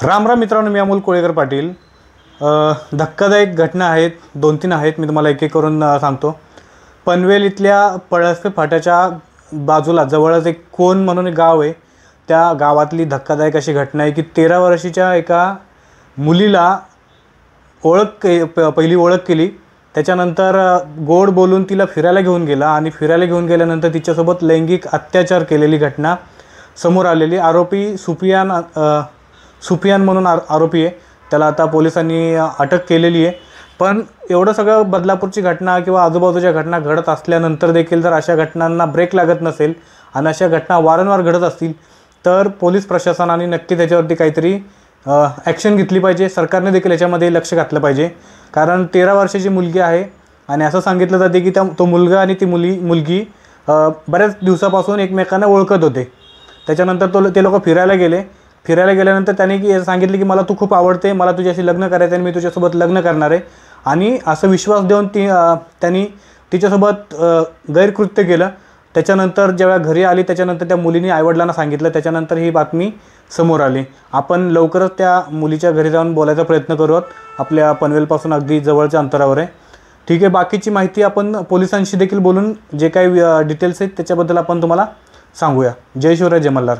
राम राम मित्रांनो, मी अमोल कोळेकर पाटील। धक्कादायक घटना आहेत, 2-3 आहेत, मी तुम्हाला एक एक करून सांगतो। पनवेल इथल्या पळसपे फाट्याच्या बाजूला जवळच एक कोण म्हणून एक गाव आहे। त्या गावातली धक्कादायक अशी घटना आहे की 13 वर्षाच्या एका मुलीला पहिली ओळख केली, त्याच्यानंतर गोड बोलून तिला फिरायला घेऊन गेला आणि फिरायला घेऊन गेल्यानंतर तिच्यासोबत लैंगिक अत्याचार केलेली घटना समोर आलेली। आरोपी सुफियान म्हणून आरोपी आहे, त्याला आता पोलिसांनी अटक केलेली आहे। पण एवढं सगळं बदलापूरची घटना किंवा आजूबाजूच्या घटना घडत असल्यानंतर देखील जर अशा घटनांना ब्रेक लागत नसेल आणि अशा घटना वारंवार घडत असतील तर पोलीस प्रशासनाने नक्की त्याच्यावरती काहीतरी ॲक्शन घेतली पाहिजे। सरकारने देखील याच्यामध्ये लक्ष घातलं पाहिजे, कारण 13 वर्षाची मुलगी आहे आणि असं सांगितलं जाते की तो मुलगा आणि ती मुलगी बऱ्याच दिवसापासून एकमेकांना ओळखत होते। त्याच्यानंतर ते लोक फिरायला गेल्यानंतर त्याने सांगितले की मला तू खूप आवडते, मला तुझ्याशी लग्न करायचं आहे, मी तुझ्यासोबत लग्न करणार आहे। आणि असं विश्वास देऊन त्यांनी तिच्यासोबत गैरकृत्य केलं। त्याच्यानंतर जेव्हा घरी आली त्याच्यानंतर त्या मुलीने आईवडिलांना सांगितलं, त्याच्यानंतर ही बातमी समोर आली। आपण लवकरच त्या मुलीच्या घरी जाऊन बोलायचा प्रयत्न करू आहोत, आपल्या पनवेलपासून अगदी जवळच्या अंतरावर आहे। ठीक आहे, बाकीची माहिती आपण पोलिसांशी देखील बोलून जे काही डिटेल्स आहेत त्याच्याबद्दल आपण तुम्हाला सांगूया। जय शिवराय, जय मल्हार।